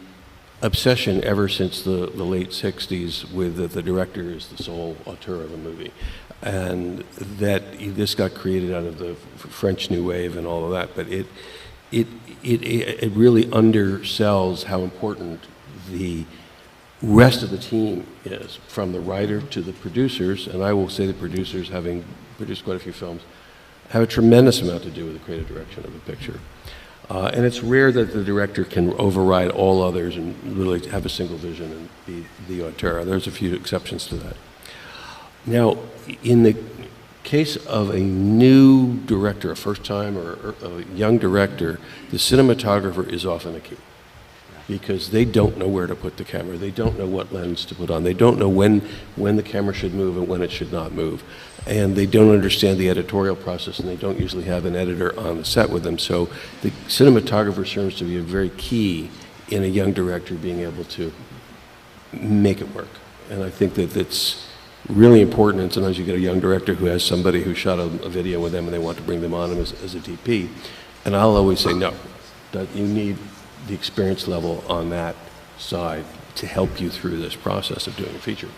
obsession ever since the late 60s with the director is the sole auteur of a movie. And that this got created out of the French New Wave and all of that, but it really undersells how important the rest of the team is, from the writer to the producers, and I will say the producers, having produced quite a few films, have a tremendous amount to do with the creative direction of a picture. And it's rare that the director can override all others and really have a single vision and be the auteur. There's a few exceptions to that. Now, in the case of a new director, a first time or a young director, the cinematographer is often a key, because they don't know where to put the camera. They don't know what lens to put on. They don't know when the camera should move and when it should not move. And they don't understand the editorial process, and they don't usually have an editor on the set with them. So the cinematographer serves to be a very key in a young director being able to make it work. And I think that it's really important, and sometimes you get a young director who has somebody who shot a video with them and they want to bring them on as a DP. And I'll always say, no, that you need the experience level on that side to help you through this process of doing a feature.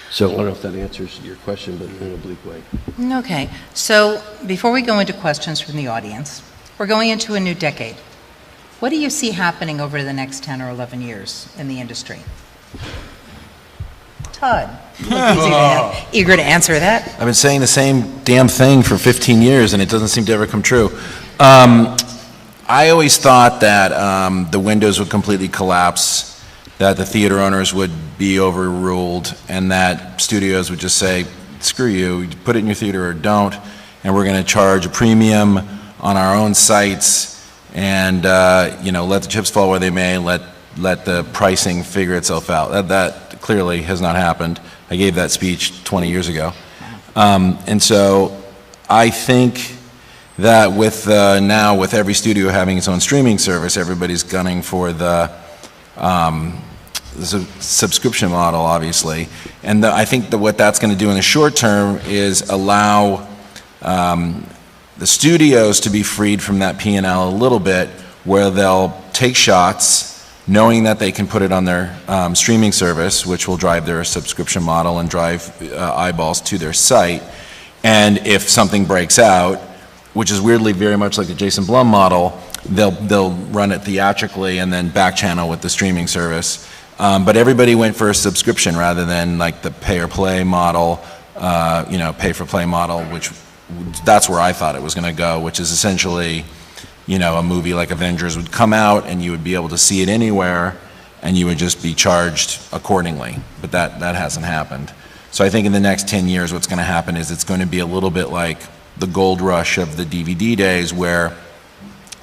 So I don't know if that answers your question, but in an oblique way. Okay, so before we go into questions from the audience, we're going into a new decade. What do you see happening over the next 10 or 11 years in the industry? Todd, eager to answer that. I've been saying the same damn thing for 15 years, and it doesn't seem to ever come true. I always thought that the windows would completely collapse, that the theater owners would be overruled, and that studios would just say, screw you, put it in your theater or don't, and we're going to charge a premium on our own sites, and let the chips fall where they may, let the pricing figure itself out. That clearly has not happened. I gave that speech 20 years ago. And so I think that now with every studio having its own streaming service, everybody's gunning for the subscription model, obviously. And I think that what that's going to do in the short term is allow the studios to be freed from that P&L a little bit, where they'll take shots knowing that they can put it on their streaming service, which will drive their subscription model and drive eyeballs to their site. And if something breaks out, which is weirdly very much like the Jason Blum model, they'll run it theatrically and then back channel with the streaming service. But everybody went for a subscription rather than like the pay or play model, pay for play model, which that's where I thought it was going to go, which is essentially, a movie like Avengers would come out and you would be able to see it anywhere and you would just be charged accordingly. But that hasn't happened. So I think in the next 10 years what's going to happen is it's going to be a little bit like the gold rush of the DVD days, where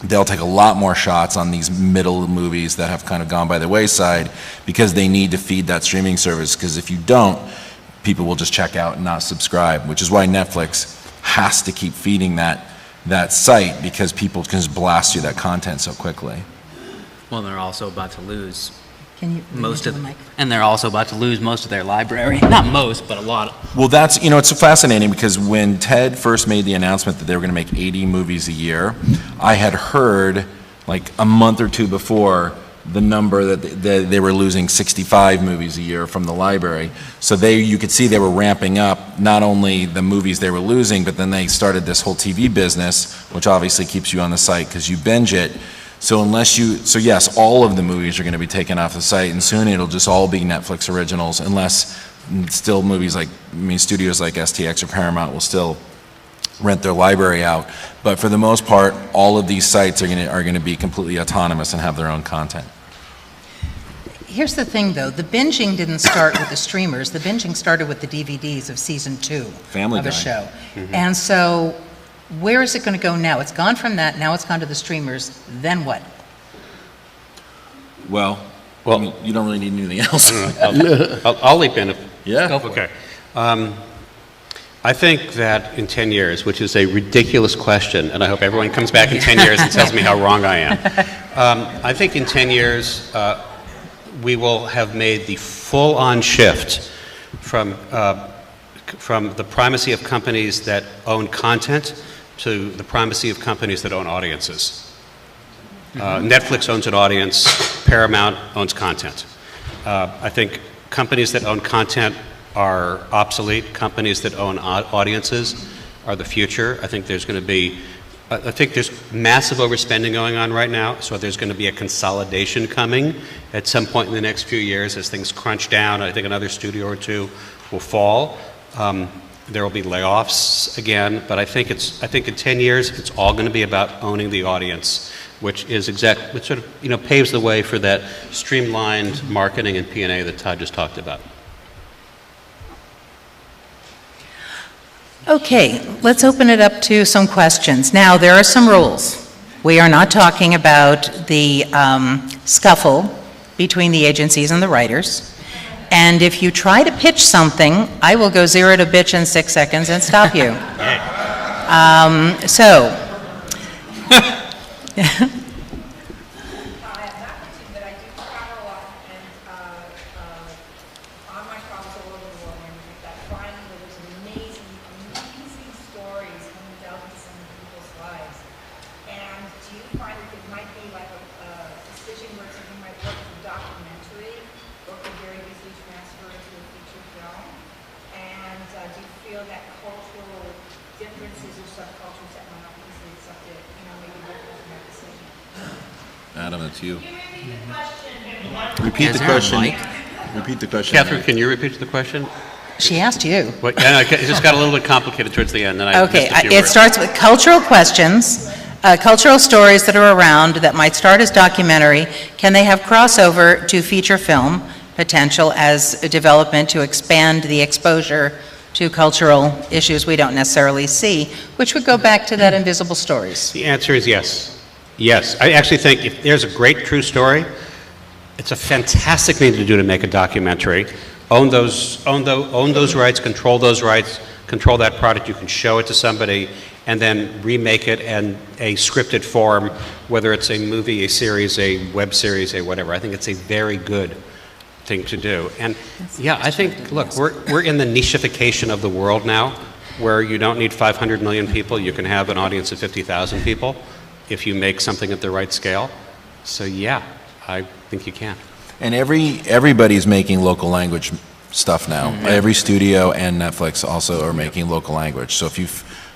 they'll take a lot more shots on these middle movies that have kind of gone by the wayside because they need to feed that streaming service, because if you don't, people will just check out and not subscribe, which is why Netflix has to keep feeding that site, because people can just blast you that content so quickly. Well, they're also about to lose Can you most of the mic? and they're also about to lose most of their library. Not most, but a lot. Well, that's, it's so fascinating, because when Ted first made the announcement that they were going to make 80 movies a year, I had heard like a month or two before the number that they were losing 65 movies a year from the library. So you could see they were ramping up not only the movies they were losing, but then they started this whole TV business, which obviously keeps you on the site because you binge it. So yes, all of the movies are going to be taken off the site, and soon it'll just all be Netflix originals, unless still studios like STX or Paramount will still rent their library out. But for the most part, all of these sites are going to be completely autonomous and have their own content. Here's the thing, though. The binging didn't start with the streamers. The binging started with the DVDs of season 2 Family of a Guy. show. And so where is it going to go now? It's gone from that. Now it's gone to the streamers. Then what? Well, you don't really need anything else. I'll leap in. Yeah. Go for it. Okay. I think that in 10 years, which is a ridiculous question, and I hope everyone comes back in 10 years and tells me how wrong I am. I think in 10 years, we will have made the full-on shift from the primacy of companies that own content to the primacy of companies that own audiences. Netflix owns an audience, Paramount owns content. I think companies that own content are obsolete. Companies that own audiences are the future. I think there's going to be I think there's massive overspending going on right now, so there's going to be a consolidation coming at some point in the next few years as things crunch down. I think another studio or two will fall. There will be layoffs again, but I think in 10 years it's all going to be about owning the audience, which sort of paves the way for that streamlined marketing and P&A that Todd just talked about. Okay, let's open it up to some questions. Now, there are some rules. We are not talking about the scuffle between the agencies and the writers. And if you try to pitch something, I will go 0 to bitch in 6 seconds and stop you. Adam, it's you. Repeat the question. Repeat the question. Catherine, can you repeat the question? She asked you. Well, yeah, no, it just got a little bit complicated towards the end. And Okay, it starts with cultural questions, cultural stories that are around that might start as documentary. Can they have crossover to feature film potential as a development to expand the exposure to cultural issues we don't necessarily see, which would go back to that invisible stories? The answer is yes. Yes. I actually think if there's a great true story, it's a fantastic thing to do to make a documentary. Own those rights, control those rights, control that product. You can show it to somebody and then remake it in a scripted form, whether it's a movie, a series, a web series, a whatever. I think it's a very good thing to do. And yeah, I think, look, we're in the nichification of the world now, where you don't need 500 million people. You can have an audience of 50,000 people if you make something at the right scale. So yeah, I think you can. And everybody's making local language stuff now. Mm-hmm. Every studio and Netflix also are making local language. So if you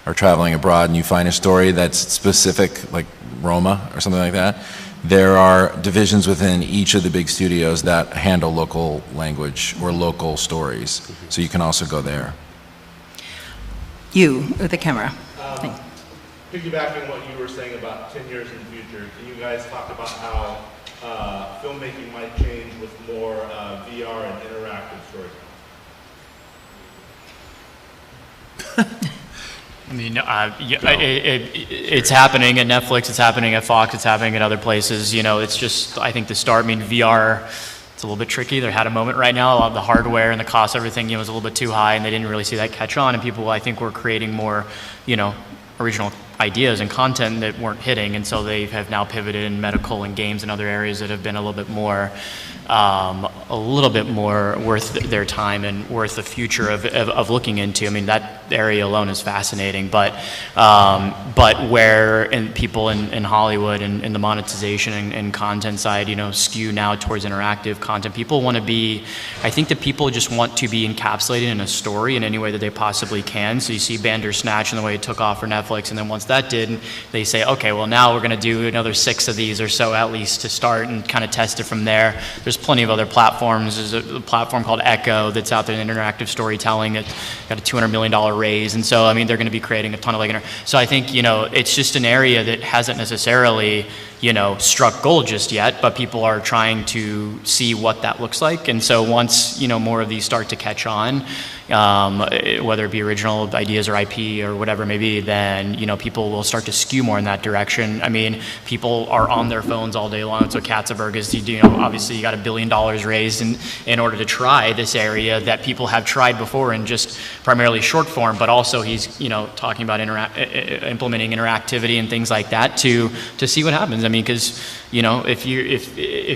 are traveling abroad and you find a story that's specific, like Roma or something like that, there are divisions within each of the big studios that handle local language or local stories. Mm-hmm. So you can also go there. You, with the camera. Piggybacking what you were saying about 10 years in the future, can you guys talk about how filmmaking might change with more VR and interactive storytelling? I mean, it's happening at Netflix, it's happening at Fox, it's happening at other places. You know, it's just, I think the start, I mean, VR, it's a little bit tricky. They had a moment right now, a lot of the hardware and the cost, everything, was a little bit too high, and they didn't really see that catch on, and people, I think, were creating more, original ideas and content that weren't hitting, and so they have now pivoted in medical and games and other areas that have been a little bit more worth their time and worth the future of looking into. I mean, that area alone is fascinating, but where people in Hollywood and in the monetization and content side, skew now towards interactive content. People want to be, I think that people just want to be encapsulated in a story in any way that they possibly can. So you see Bandersnatch and the way it took off for Netflix, and then once that did, they say, okay, well now we're going to do another 6 of these or so at least to start and kind of test it from there. There's plenty of other platforms. There's a platform called Echo that's out there in interactive storytelling that got a $200 million raise, and so I mean they're going to be creating a ton of so I think it's just an area that hasn't necessarily struck gold just yet, but people are trying to see what that looks like, and so once more of these start to catch on, whether it be original ideas or IP or whatever it may be, then people will start to skew more in that direction. I mean, people are on their phones all day long. So Katzenberg is, obviously you got $1 billion raised in order to try this area that people have tried before in just primarily short form, but also he's talking about implementing interactivity and things like that to see what happens. I mean, because if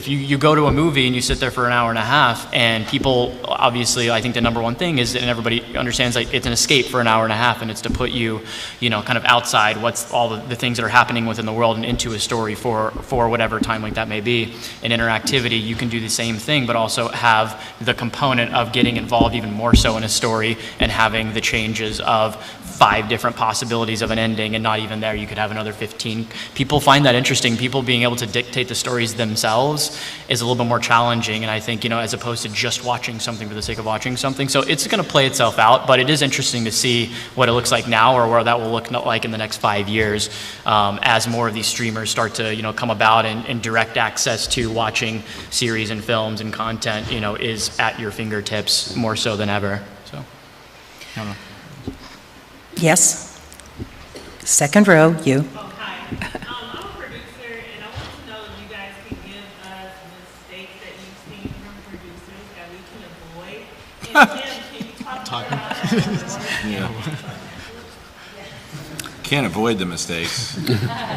you go to a movie and you sit there for an hour and a half, and people obviously, I think the number one thing is, and everybody understands, like, it's an escape for an hour and a half, and it's to put you kind of outside what's all the things that are happening within the world and into a story for whatever time like that may be. In interactivity, you can do the same thing, but also have the component of getting involved even more so in a story and having the changes of 5 different possibilities of an ending, and not even there, you could have another 15. People find that interesting. People being able to dictate the stories themselves is a little bit more challenging, and I think, as opposed to just watching something for the sake of watching something. So it's going to play itself out, but it is interesting to see what it looks like now, or where that will look like in the next 5 years, as more of these streamers start to, come about, and direct access to watching series and films and content, is at your fingertips more so than ever. So, I don't know. Yes. Second row, you. Oh, hi. I'm a producer, and I want to know if you guys can give us mistakes that you've seen from producers that we can avoid. And Tim, can you talk about Can't avoid the mistakes.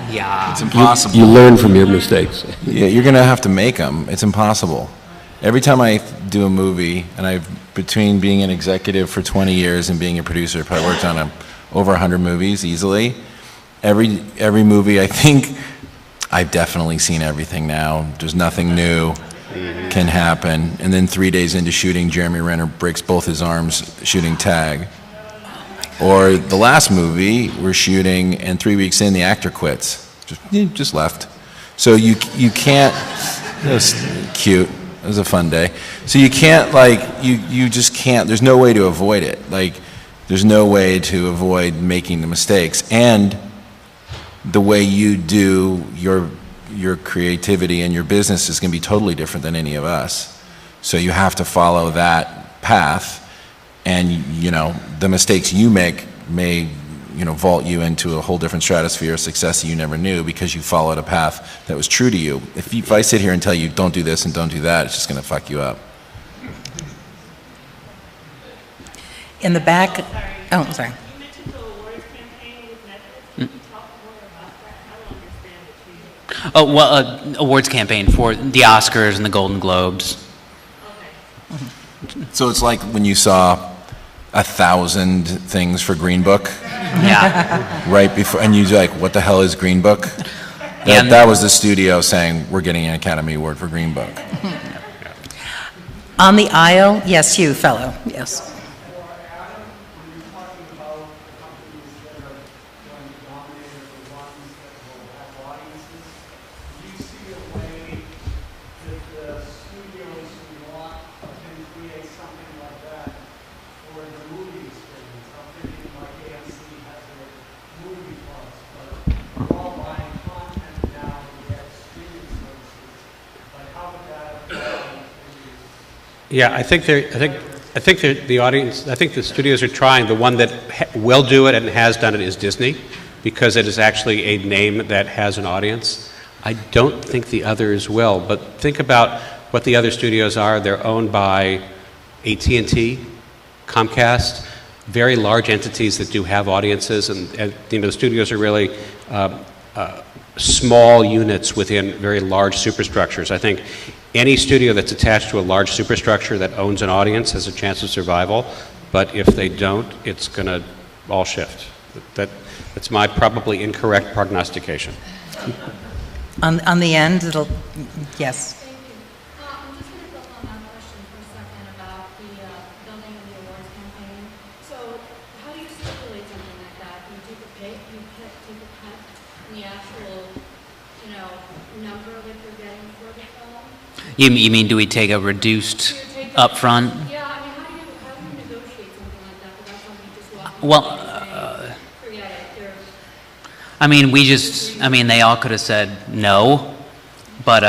Yeah. It's impossible. You learn from your mistakes. Yeah, you're going to have to make them. It's impossible. Every time I do a movie, and between being an executive for 20 years and being a producer, I probably worked on over 100 movies easily. Every movie, I think, I've definitely seen everything now. There's nothing new can happen. And then 3 days into shooting, Jeremy Renner breaks both his arms shooting Tag. Or the last movie we're shooting, and 3 weeks in, the actor quits. Just left. So you can't. It was cute. It was a fun day. So you can't, you just can't. There's no way to avoid it. There's no way to avoid making the mistakes. And the way you do your creativity and your business is going to be totally different than any of us. So you have to follow that path. And, the mistakes you make may, vault you into a whole different stratosphere of success that you never knew, because you followed a path that was true to you. If I sit here and tell you, don't do this and don't do that, it's just going to fuck you up. In the back. Oh, sorry. You mentioned the awards campaign with Netflix. Can you talk more about that? I don't understand it, too. Oh, well, awards campaign for the Oscars and the Golden Globes. Okay. So it's like when you saw 1,000 things for Green Book Yeah. right before, and you're like, what the hell is Green Book? Yeah. That was the studio saying, we're getting an Academy Award for Green Book. On the aisle, yes, you, fellow, yes. Yeah, I think the audience, I think the studios are trying. The one that will do it and has done it is Disney, because it is actually a name that has an audience. I don't think the others will, but think about what the other studios are. They're owned by AT&T, Comcast, very large entities that do have audiences, and the studios are really small units within very large superstructures. I think any studio that's attached to a large superstructure that owns an audience has a chance of survival, but if they don't, it's going to all shift. That's my probably incorrect prognostication. On the end, it'll, yes. Thank you. I'm just going to build on that question for a second about the building of the awards campaign. So how do you stipulate something like that? Do you take a cut in the actual, number that you're getting for the film? You mean, do we take a reduced upfront? Yeah, I mean, how do you negotiate something like that without somebody just walking Well, away and saying, forget it, they all could have said no, but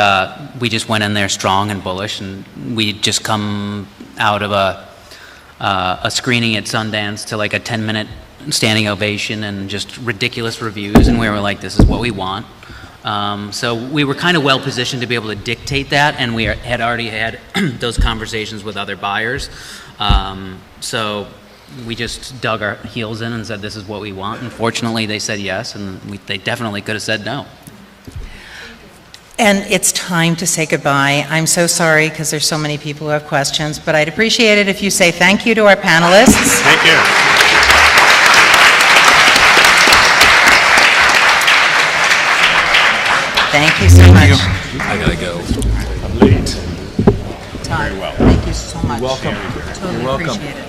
we just went in there strong and bullish, and we just come out of a screening at Sundance to like a 10-minute standing ovation and just ridiculous reviews, and we were like, this is what we want. So we were kind of well positioned to be able to dictate that, and we had already had those conversations with other buyers. So we just dug our heels in and said, this is what we want. And fortunately, they said yes, and they definitely could have said no. And it's time to say goodbye. I'm so sorry because there's so many people who have questions, but I'd appreciate it if you say thank you to our panelists. Thank you. Thank you so much. I gotta go. I'm late. Todd, Very well. thank you so much. Welcome. Totally You're welcome. appreciate it.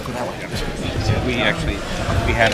We had